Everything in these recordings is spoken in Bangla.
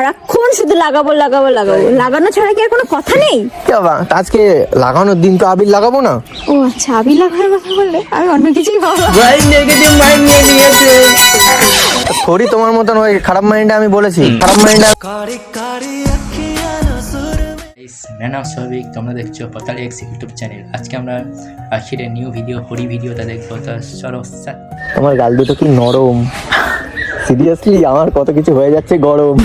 সারাক্ষণ শুধু লাগাবো লাগাবো লাগাবো, লাগানো ছাড়া কি আর কোনো কথা নেই? বাবা আজকে লাগানোর দিন, তো আবির লাগাবো না? ও আচ্ছা, আবির লাগানোর কথা বললে আমি অন্য কিছুই ভাবলাম। ভাই নেগেটিভ মাইন্ড নিয়ে নিয়েছে। সরি, তোমার মতন ওই খারাপ মাইন্ডে আমি বলেছি। খারাপ মাইন্ডে मेरा नाम सौभिक, তোমরা দেখছো পাতালি এক্স ইউটিউব চ্যানেল। আজকে আমরা আখিরের নিউ ভিডিও হরি ভিডিওটা দেখবো। তো চলো আমার গাল দুটো কি নরম, সিরিয়াসলি আমার কত কিছু হয়ে যাচ্ছে গরম।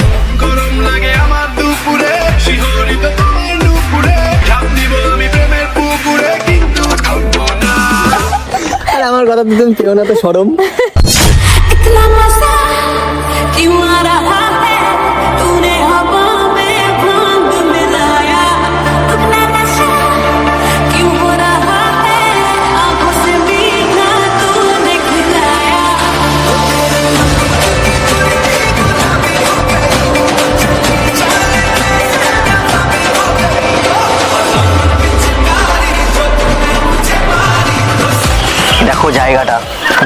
গরম লাগে আমার দুপুরে, শিহরিত তোমার নুপুরে, ঝাঁপ দিব আমি প্রেমের পুকুরে, কিন্তু থামবো না। আর আমার কথা তো তুমি কেউ না, তো সরম। इतना मजा क्यों आ रहा है, तूने हवा में भांग मिलाया, इतना नशा क्यों हो रहा है, आंखों से मीठा तूने खिलाया। দেখো জায়গাটা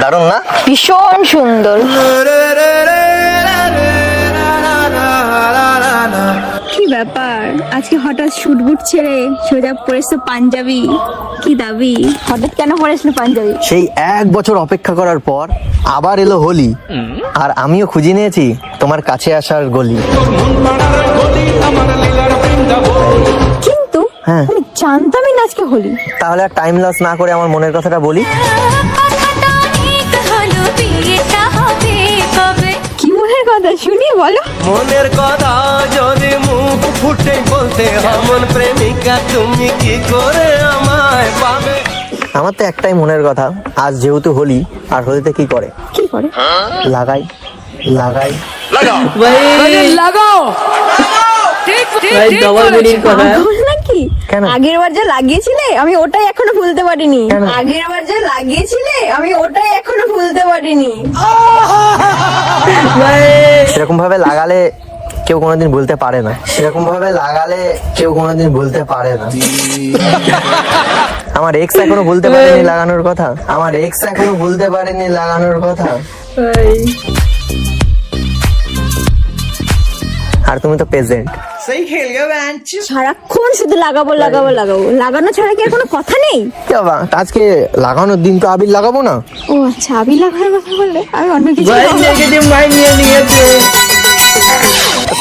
দারুণ না? ভীষণ সুন্দর। কি ব্যাপার, আজকে হঠাৎ শুট বুট ছেড়ে সোজা পরেছো পাঞ্জাবি? কি দাবি, হঠাৎ কেন পরেছিল পাঞ্জাবি? সেই 1 বছর অপেক্ষা করার পর আবার এলো হোলি, আর আমিও খুঁজে নিয়েছি তোমার কাছে আসার গলি। কিন্তু হ্যাঁ। আমি জানতামই না আজকে হোলি। তাহলে আর টাইম লস না করে আমার মনের কথাটা বলি। কি মনের কথা শুনি বলো। মনের কথা যদি মুখ ফুটে বলতে এমন প্রেমিকা তুমি কি করে আমায় পাবে? আমার তো একটাই মনের কথা, আজ যেহেতু হোলি, আর হোলিতে কি করে? কি করে? লাগাই লাগাই পাগল নাকি? কেন? আগের বার যা লাগিয়েছিলে আমি ওটাই এখনো ভুলতে পারিনি। কেন? আগের বার যা লাগিয়েছিলে আমি ওটাই এখনো ভুলতে পারিনি। সেরকম ভাবে লাগালে কেউ কোনোদিন ভুলতে পারে না। সেরকম ভাবে লাগালে কেউ কোনোদিন ভুলতে পারে না। আমার এক্স এখনো ভুলতে পারেনি লাগানোর কথা। আমার এক্স এখনো ভুলতে পারেনি লাগানোর কথা। আর তুমি তো প্রেজেন্ট। সারাক্ষণ শুধু লাগাবো লাগাবো লাগাবো, লাগানো ছাড়া কি আর কোনো কথা নেই? বাবা আজকে লাগানোর দিন, তো আবির লাগাবো না? ও আচ্ছা, আবির লাগানোর কথা বললে আমি অন্য কিছুই ভাবলাম। নেগেটিভ মাইন্ড নিয়ে নিয়েছে।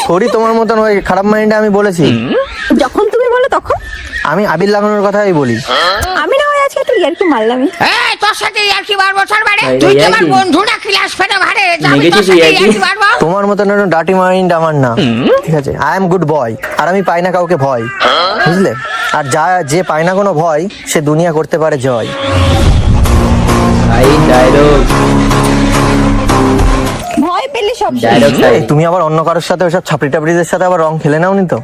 সরি, তোমার মতন ওই খারাপ মাইন্ডে আমি বলেছি। যখন তুমি বলো তখন আমি আবির লাগানোর কথাই বলি। আমি না হয় আজকে একটু ইয়ার্কি মারলামই। এই তোর সাথে ইয়ার্কি মারবো তোর বাড়ি, তুই তো আমার বন্ধু না, ক্লাস ফেলে ভারে যাবি তোর সাথে ইয়ার্কি মারবো। তোমার মতন ডার্টি মাইন্ড আমার না, ঠিক আছে? আই এম গুড বয়, আর আমি পাই না কাউকে ভয়, বুঝলে? আর যে পায় না কোনো ভয়, সে দুনিয়া করতে পারে জয়। ভয় পেলে সব এই, তুমি আবার অন্য কারোর সাথে ওসব ছাপড়ি টাপড়িদের সাথে আবার রং খেলে নাও নি তো?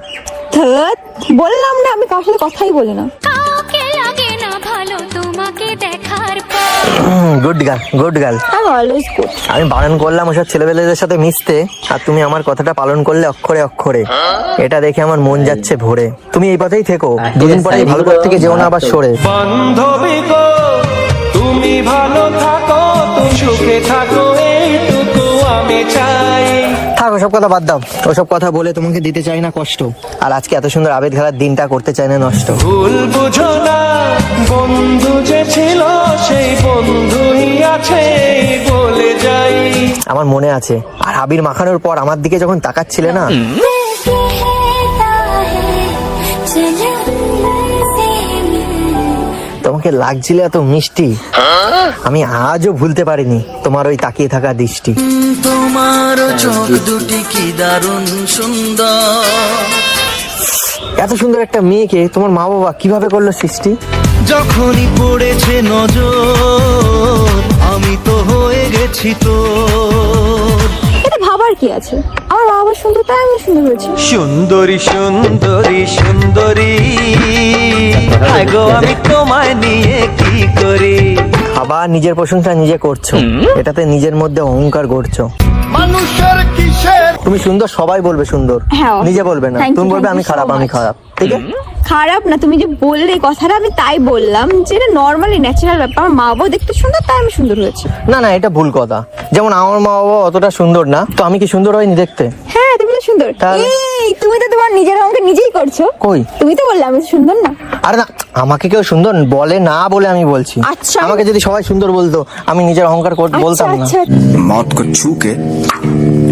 ধ্যাৎ, বললাম না আমি কারোর সাথে কথাই বলি না। কাউকে লাগে না ভালো তোমাকে দেখার পর, গুড গার্ল, গুড গার্ল। আমি অলওয়েজ গুড। আমি বারণ করলাম ওসব ছেলেবেলেদের সাথে মিশতে, আর তুমি আমার কথাটা পালন করলে অক্ষরে অক্ষরে। এটা দেখে আমার মন যাচ্ছে ভরে। তুমি এই পথেই থেকো, দুদিন পরে ভালো পথ থেকে যেও না আবার সরে। বান্ধবী গো তুমি ভালো থাকো, তুমি সুখে থাকো, এইটুকু আমি চাই। থাক ওসব কথা বাদ দাও, ওসব কথা বলে তোমাকে দিতে চাই না কষ্ট। আর আজকে এত সুন্দর আবেদ খেলার দিনটা করতে চাই না নষ্ট। ভুল বুঝো না, বন্ধু যে ছিল সেই বন্ধুই আছে বলে যাই। আমার মনে আছে, আর আবির মাখানোর পর আমার দিকে যখন তাকাচ্ছিলে না, তোমাকে লাগছিল এত মিষ্টি, আমি আজও ভুলতে পারিনি তোমার ওই তাকিয়ে থাকা দৃষ্টি। তোমার চোখ দুটি কি দারুণ সুন্দর। এত সুন্দর একটা মেয়েকে তোমার মা বাবা কিভাবে করলো সৃষ্টি? যখনই পড়েছে নজর আমি তো হয়ে গেছি তোর। এটা ভাবার কি আছে, আমার বাবা সুন্দর তাই আমি সুন্দর হয়েছি। সুন্দরী সুন্দরী সুন্দরী, হায় গো আমি তোমায় নিয়ে কি করি। আবার নিজের প্রশংসা নিজে করছো, এটাতে নিজের মধ্যে অহংকার গড়ছো। মানুষের কিসের তুমি সুন্দর, সবাই বলবে সুন্দর, হ্যাঁ, নিজে বলবে না। thank you, তুমি বলবে thank আমি you খারাপ, so আমি much. খারাপ, ঠিক আছে? খারাপ না, তুমি যে বললে এই কথাটা আমি তাই বললাম যে এটা নর্মালি ন্যাচারাল ব্যাপার। আমার মা বাবা দেখতে সুন্দর তাই আমি সুন্দর হয়েছি। না না, এটা ভুল কথা। যেমন আমার মা বাবা অতটা সুন্দর না, তো আমি কি সুন্দর হয়নি দেখতে? হ্যাঁ তুমি তো সুন্দর সুন্দর? তাহলে? এই তুমি তো তোমার নিজের অঙ্কে নিজেই করছো। কই? তুমি তো বললে আমি সুন্দর না। আরে না, আমাকে কেউ সুন্দর বলে না বলে আমি বলছি। আচ্ছা। আমাকে যদি সবাই সুন্দর বলতো আমি নিজের অহংকার বলতাম না। আচ্ছা मौत को छू के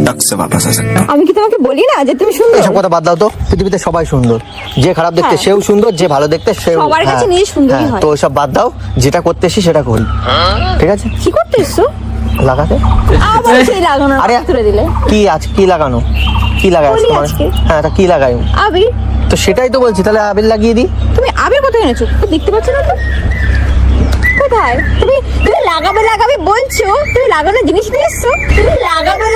टक से वापस आ सकता আমি কি তোমাকে বলি না যে তুমি সুন্দর? এসব কথা বাদ দাও তো, পৃথিবীতে সবাই সুন্দর, যে খারাপ দেখতে হ্যাঁ। সেও সুন্দর, যে ভালো দেখতে সেও। সবার কাছে হ্যাঁ, নিজে সুন্দরই হ্যাঁ, হয়। তো ওইসব বাদ দাও, যেটা করতে এসি সেটা করি, ঠিক আছে? কি করতে এসছো? লাগাতে। আবার সেই লাগানো আরে তুলে দিলে। কি আজ কি লাগানো, কি লাগাই হোলি তোমার? আজকে। হ্যাঁ, তা কি লাগাই? আবির। তো সেটাই তো বলছি, তাহলে আবির লাগিয়ে দিই। তুমি আবির কোথায় এনেছো? তো দেখতে পাচ্ছ না তো? কোথায়? তুমি তুমি লাগাবে বলছো, তুমি লাগানোর জিনিস নিয়ে এসছো। তুমি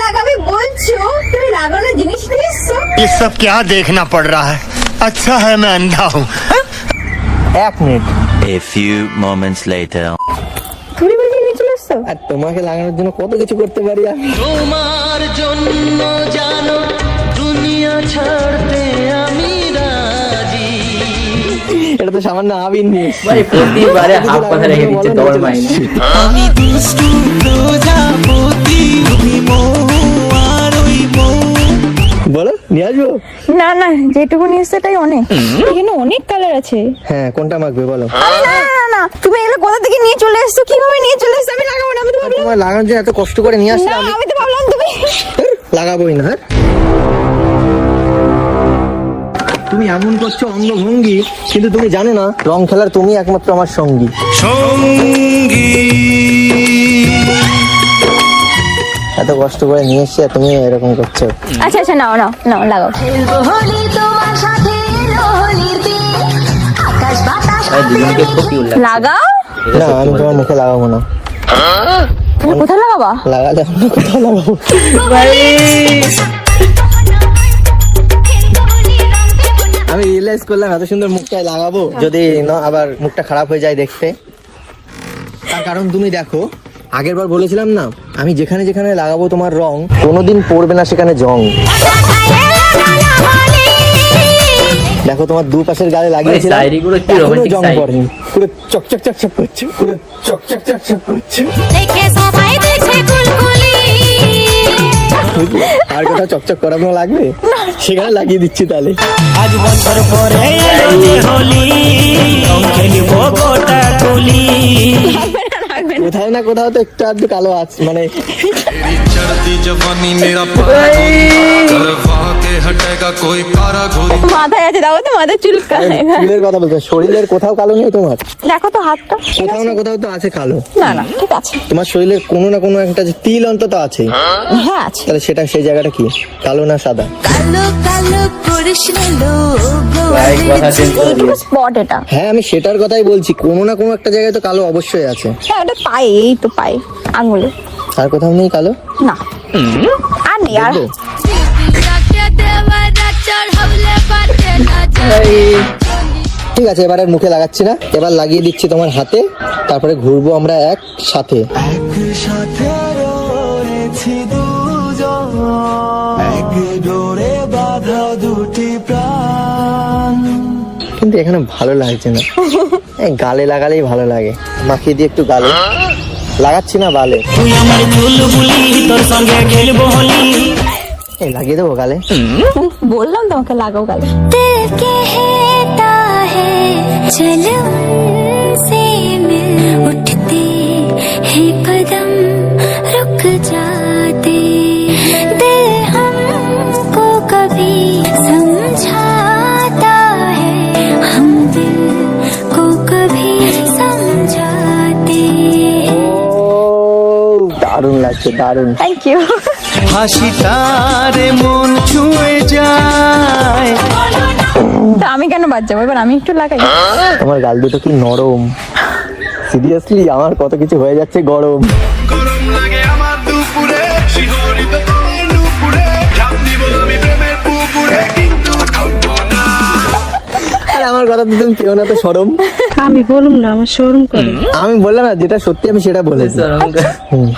লাগাবে বলছো, তুমি লাগানোর জিনিস নিয়ে এসছো। ये सब क्या देखना पड़ रहा है अच्छा है मैं अंधा हूँ 1 minute. A few moments later. তুমি বলছি নিয়ে চলে এসছো। আর তোমাকে লাগানোর জন্য কত কিছু করতে পারি আমি। তোমার জন্য জানো দুনিয়া ছাড়তে আমি রাজি। এটা তো সামান্য আবির নিয়ে এসছি। ভাই প্রতিবারে হাফ কথা রেখে দিচ্ছে ডবল মাইন্ড। আমি দুষ্টু প্রজাপতি তুমি মৌ আর ওই মৌ। বলো নিয়ে আসবো? না না, যেটুকু নিয়ে এসছো তাই অনেক। এখানে অনেক কালার আছে। হ্যাঁ, কোনটা মাখবে বলো? আরে না না না, না তুমি এগুলো কোথা থেকে নিয়ে চলে এসছো? কিভাবে নিয়ে চলে এসছো? আমি লাগাবো না। আমি তো ভাবলাম তোমার লাগানোর জন্য এত কষ্ট করে নিয়ে না, আসলাম, আমি তো ভাবলাম তুমি লাগাবোই না। হ্যাঁ, তুমি এমন করছো অঙ্গভঙ্গি, কিন্তু তুমি জানো না রং খেলার তুমি একমাত্র আমার সঙ্গী। সঙ্গী এত কষ্ট করে নিয়ে এসছি আর তুমি এরকম করছো। আচ্ছা আচ্ছা, নাও নাও নাও লাগাও। ভাই দুজনকে খুব কিউট লাগছে। লাগাও। না, আমি তোমার মুখে লাগাবো না। তুমি কোথায় লাগাবা? লাগালে আমি কোথাও লাগাবো? আমি রিয়েলাইজ করলাম এত সুন্দর মুখটায় লাগাবো যদি না আবার মুখটা খারাপ হয়ে যায় দেখতে। তার কারণ তুমি দেখো, আগের বার বলেছিলাম না আমি যেখানে যেখানে লাগাবো তোমার রং কোনোদিন পড়বে না সেখানে জং। দেখো তোমার দুপাশের গালে লাগিয়েছিলাম, শায়রি গুলো কি এখনো romantic জং শায়রি। পড়েনি, পুরো চকচক চকচক করছে, পুরো চকচক চকচক করছে। দেখে সবাই দেখে কুলকুলি বুঝলে? আর কোথাও চকচক করানো লাগবে সেখানে লাগিয়ে দিচ্ছি তাহলে। আজ বছর পরে এলো যে হোলি রং খেলিব গোটা কুলি। কোথাও না কোথাও তো একটু আধটু কালো আছে, মানে तेरी चढ़ती जवानी मेरा पारा करवा के हटेगा कोई कारा घोरी মাথায় আছে, দাও তো মাথায় চুলকায়। চুলের কথা বলছো, শরীরের কোথাও কালো নেই তোমার? দেখো তো হাতটা। কোথাও না কোথাও তো আছে কালো। না না, ঠিক আছে। তোমার শরীরের কোনো না কোনো একটা যে তিল অন্তত আছে, হ্যাঁ আছে। তাহলে সেটা সেই জায়গাটা কি, কালো না সাদা? ভাই কথা চেঞ্জ করে এইটুকু দিয়েছে। স্পট এটা। হ্যাঁ, আমি সেটার কথাই বলছি, কোনো না কোনো একটা জায়গায় তো কালো অবশ্যই আছে। হ্যাঁ, ওটা পায়ে, এই তো পায়ে আঙুলে। আর কোথাও নেই কালো? না আর নেই আর। দেখবো? ঠিক আছে, এবার আর মুখে লাগাচ্ছি না, এবার লাগিয়ে দিচ্ছি তোমার হাতে, তারপরে ঘুরবো আমরা একসাথে। একসাথে রয়েছি দুজন এক ডোরে বাঁধা দুটি প্রাণ। কিন্তু এখানে ভালো লাগছে না, এই গালে লাগালেই ভালো লাগে, মাখিয়ে দিয়ে একটু গালে লাগাচ্ছি না বালে। তুই আমার বুলবুলি তোর সঙ্গে খেলবো হোলি। এই লাগিয়ে দেবো গালে। বললাম তোমাকে লাগাও গালে। दिल कहता है चलो उनसे मिल उठते हैं कदम रुक जाते दिल हमको कभी समझाता है हम दिल को कभी समझाते দারুণ লাগছে, দারুণ। Thank you. হাসিটারে মন ছুঁয়ে যায়। তা আমি কেন বাদ যাবো? এবার আমি একটু লাগাই। আমার গাল দুটো কি নরম, সিরিয়াসলি আমার কত কিছু হয়ে যাচ্ছে গরম। গরম লাগে আমার দুপুরে শিহরিত তোমার নুপুরে ঝাঁপ দিব আমি প্রেমের পুকুরে কিন্তু ঢুকবো না আর আমার কথা তো তুমি কেউ না তো সরম। আমি বলুম না, আমার শরম করে। আমি বললাম না যেটা সত্যি আমি সেটা বলেছি। হুম।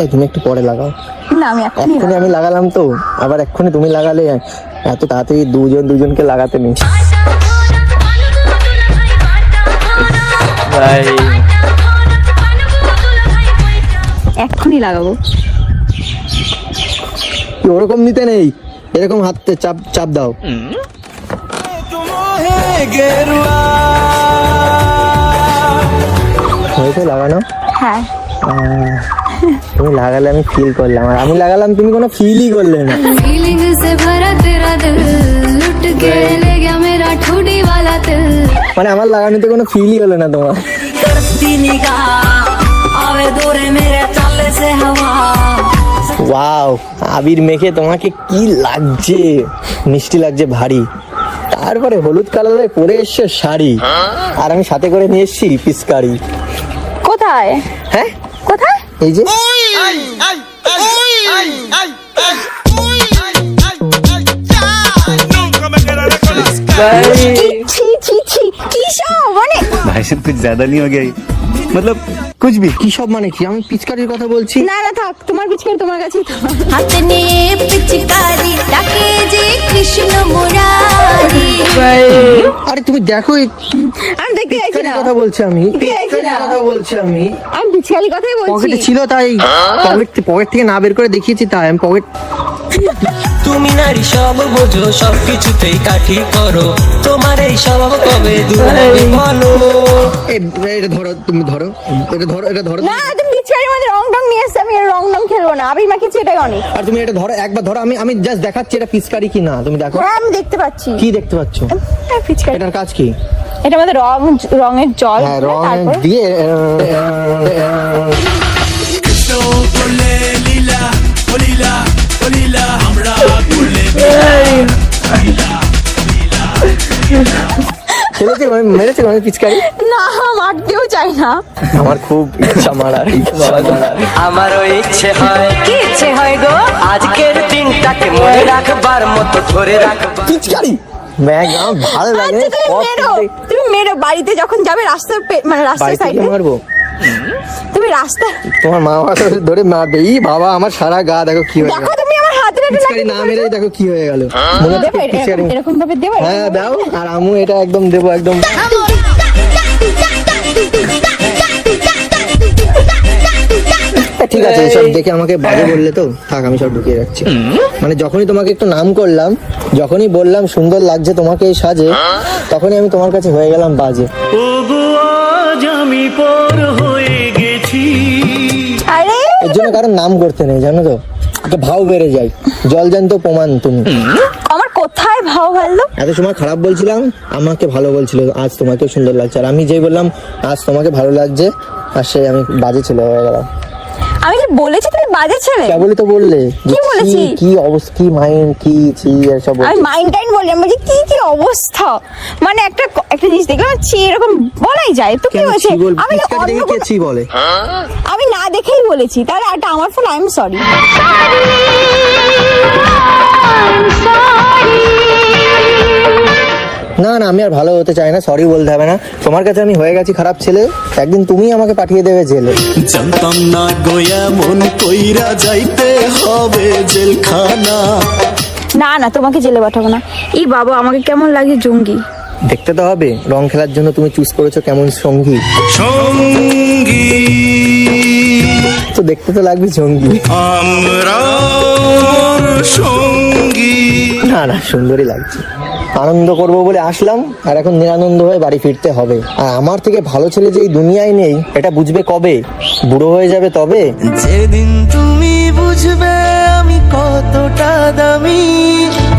এই তুমি একটু পরে লাগাও। না আমি এখনই এক্ষুনি আমি লাগালাম তো, আবার এক্ষুনি তুমি লাগালে এত তাড়াতাড়ি দুজনকে লাগাতে নেই। ভাই এখনই লাগাবো। ওরকম নিতে নেই, এরকম হাতে চাপ চাপ দাও। হয়েছে লাগানো? হ্যাঁ তুমি লাগালে আমি ফিল করলাম, আর আমি লাগালাম তুমি কোনো ফিলই করলে না। फीलिंग से भरा तेरा दिल लुट के ले गया मेरा ठुडी वाला दिल মানে আমার লাগানোতে কোনো ফিলই হলো না তোমার। ওয়াও, আবির মেখে তোমাকে কি লাগছে, মিষ্টি লাগছে ভারী। তারপরে হলুদ কালারে পরে এসছো শাড়ি, আর আমি সাথে করে নিয়ে এসছি পিচকারি। কোথায়? হ্যাঁ কোথায়? এই যে ছি ছি ছি কি সব মানে भाई साहब कुछ ज्यादा नहीं हो गया ये? मतलब कुछ भी। কি সব মানে কি? আমি পিচকারির কথা বলছি। না না থাক, তোমার পিচকারি তোমার কাছেই থাক। হাতে নিয়ে পিচকারি ডাকে যে কৃষ্ণ মুরারি আরে তুমি দেখো আমি দেখতে চাইছি পিচকারির না, কথা বলছি আমি, পিচকারির কথা বলছি আমি। আমি পিচকারির কথাই বলছি। পকেটে ছিল তাই পকেট থেকে না বের করে দেখিয়েছি, তাই আমি পকেট। তুমি নারী সব বোঝো, সব কিছুতেই কাঠি করো, তোমার এই স্বভাব কবে দূর হবে বলো। এটা ধরো, তুমি ধরো, এটা ধরো, এটা ধরো। না তুমি পিচকারির মধ্যে রং টং নিয়ে এসছো, আমি আর রং টং খেলবো না, আমি মাখিয়েছি এটাই অনেক। আর তুমি এটা ধরো, একবার ধরো, আমি জাস্ট দেখাচ্ছি এটা পিচকারি কি না, তুমি দেখো। হ্যাঁ আমি দেখতে পাচ্ছি। কি দেখতে পাচ্ছ? পিচকারি, এটার কাজ কি? এটা আমাদের রঙের জল, হ্যাঁ, রং তারপর দিয়ে খেলেছে, মেরেছে মানে পিচকারি। না মারতেও চাই না। আমার খুব ইচ্ছা মারার, আমারও ইচ্ছে হয়, কি ইচ্ছে হয় গো, আজকের দিনটাকে মনে রাখবার মতো ধরে রাখবার। পিচকারি ম্যাগ আমার ভালো লাগে। আচ্ছা, তুমি মেরো বাড়িতে যখন যাবে রাস্তার মানে রাস্তার বাড়ি থেকে সাইডে মারবো? তুমি রাস্তা তোমার মা বাবা ধরে মারবে। এই বাবা, আমার সারা গা দেখো কি হয়ে দেখো, গেল। তুমি আমার হাতে পিচকারি না মেরে দেখো কি হয়ে গেল। মনে হচ্ছে পিচকারি। এরকম ভাবে দেবো। হ্যাঁ দাও, আর আমু এটা একদম দেবো, একদম। ঠিক আছে, এসব দেখে আমাকে বাজে বললে তো থাক, আমি সব ঢুকিয়ে রাখছি। মানে যখনই তোমাকে একটু নাম করলাম, যখনই বললাম সুন্দর লাগছে তোমাকে এই সাজে, তখনই আমি তোমার কাছে হয়ে গেলাম বাজে। আরে এর জন্য কারণ নাম করতে নেই, জানো তো, একটা ভাও বেড়ে যায়। জল জ্যান্ত প্রমাণ তুমি। আমার কোথায় ভাও ভালো? এত সময় খারাপ বলছিলাম, আমাকে ভালো বলছিল, আজ তোমাকে সুন্দর লাগছে। আর আমি যেই বললাম আজ তোমাকে ভালো লাগছে, আর সেই আমি বাজে ছেলে হয়ে গেলাম। আমি কি বলেছি তুমি বাজে ছেলে? কেবলই তো বললে যে কি বলেছি? কি অবস্থা, কি মাইন্ড, কি ছি এসব আমি মাইন্ড টাইন বলি, আমি বলছি কি অবস্থা, মানে একটা জিনিস দেখলাম ছি, এরকম বলাই যায় তো? কি হয়েছে? আমি অন্য কে ছি বলে? আমি না দেখেই বলেছি, তাহলে এটা আমার ফল, আই এম সরি। না না, আমি আর ভালো হতে চাই না, সরি বলতে হবে না। তোমার কাছে আমি হয়ে গেছি খারাপ ছেলে, একদিন তুমি আমাকে পাঠিয়ে দেবে জেলে। জানতাম না গোয়া মন কইরা যাইতে হবে জেলখানা। না না, তোমাকে জেলে পাঠাবো না। এই বাবা, আমাকে কেমন লাগে জঙ্গি। দেখতে তো হবে, রং খেলার জন্য তুমি চুজ করেছো কেমন সঙ্গী, সঙ্গী তো দেখতে তো লাগবে জঙ্গি। আমরা সঙ্গী। না না, সুন্দরই লাগছে। আনন্দ করব বলে আসলাম, আর এখন নিরানন্দ হয়ে বাড়ি ফিরতে হবে। আর আমার থেকে ভালো ছেলে যে এই দুনিয়ায় নেই, এটা বুঝবে কবে? বুড়ো হয়ে যাবে তবে। যেদিন তুমি বুঝবে আমি কতটা দামি,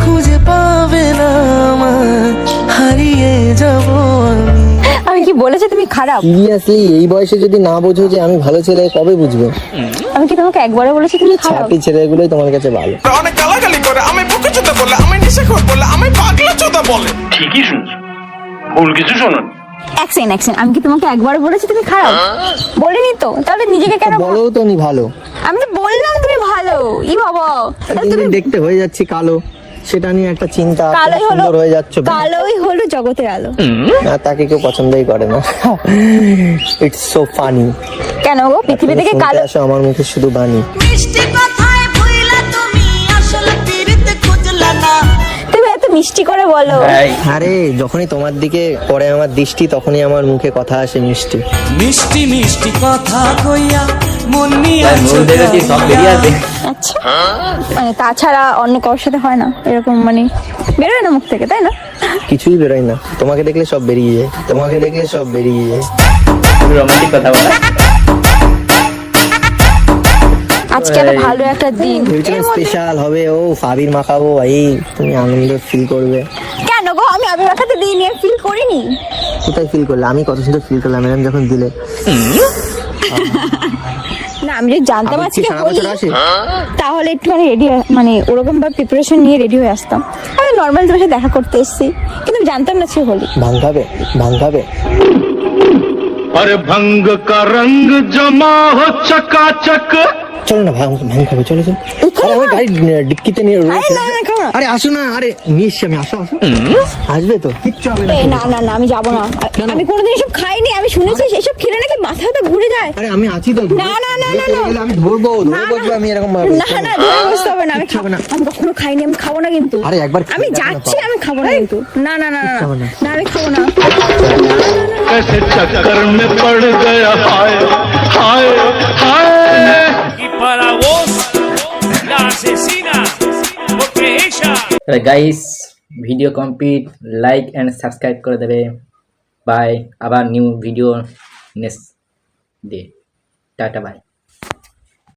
খুঁজে পাবে না আমার, হারিয়ে যাব আমি। আমি কি বলেছি তুমি খারাপ? সিরিয়াসলি এই বয়সে যদি না বোঝো যে আমি ভালো ছেলে, কবে বুঝবে? আমি কি তোমাকে একবারে বলেছি তুমি খারাপ? ছাপি ছেলেগুলোই তোমার কাছে ভালো। অনেক গালাগালি করে, আমি বুকে চোদা বলে, আমি নেশাখোর বলে, আমি পাগলা চোদা বলে। ঠিকই শুনছো, ভুল কিছু শোনো। অ্যাকশন, আমি কি তোমাকে একবারে বলেছি তুমি খারাপ? বলিনি তো, তাহলে নিজেকে কেন বলো তো নি ভালো। আমি তো বললাম তুমি ভালো। ই বাবা, তুমি দেখতে হয়ে যাচ্ছি কালো, সেটা নিয়ে একটা চিন্তা। কালোই হলো, সুন্দর হয়ে যাচ্ছ, কালোই হলো জগতের আলো। না তাকে কেউ পছন্দই করে না। It's so funny. কেন গো, পৃথিবী থেকে কালো? আসো আমার মুখে শুধু বাণী। তুমি এত মিষ্টি করে বলো। আরে যখনই তোমার দিকে পড়ে আমার দৃষ্টি তখনই আমার মুখে কথা আসে মিষ্টি। মিষ্টি মিষ্টি কথা কইয়া মন নিয়ে মুখ দেখেছি সব বেরিয়ে আসে। আচ্ছা, মানে তাছাড়া অন্য কারোর সাথে হয় না এরকম, মানে বেরোয় না মুখ থেকে, তাই না? কিছুই বেরোয় না, তোমাকে দেখলে সব বেরিয়ে যায়, তোমাকে দেখলে সব বেরিয়ে যায়। রোমান্টিক কথা বলা। আজকে একটা ভালো একটা দিন, স্পেশাল হবে, ও আবির মাখাবো ভাই, তুমি আনন্দ ফিল করবে। কেন গো, আমি আবির মাখাতে দিই নিয়ে ফিল করিনি? কোথায় ফিল করলে? আমি কত সুন্দর ফিল করলাম ম্যাডাম যখন দিলে। না, আমি যদি জানতাম আবার কি আজকে সারা হোলি, বছর আসে? তাহলে একটুখানি রেডি, মানে ওরকম ভাবে প্রিপারেশন নিয়ে রেডি হয়ে আসতাম। আমি নর্মাল তোমার সাথে দেখা করতে এসেছি, কিন্তু আমি জানতাম না সে হোলি। ভাঙ খাবে, ভাঙ খাবে। अरे भंग का रंग जमा हो चकाचक চলো না ভাঙ খাবে, চলো চলো। আরে আমার গাড়ি ডিক্কিতে নিয়ে রয়েছে। না, না, খাও না। আরে আসো না, আরে নিয়ে এসছি আমি, আসো আসো। আসবে তো, কিচ্ছু হবে না। এই না না না, আমি যাবো না। আমি কোনোদিন এসব খাইনি, আমি শুনেছি এসব খেলে নাকি মাথা ব্যথা ঘুরে যায়। আরে আমি আছি তো। না, না, না, না, না। আমি ধরবো, ধরে বসবো আমি এরকম ভাবে। না না, ধরে বসতে হবে না, আমি খাবো না। আমি কখনো খাইনি, আমি খাবো না কিন্তু। আরে একবার আমি যাচ্ছি, আমি খাবো না কিন্তু। না না না না না, না আমি খাবো না। कैसे चक्कर में पड़ गया hi hi hi guys video complete, like and subscribe করে দেবে। বাই, আবার new video next day. Tata by.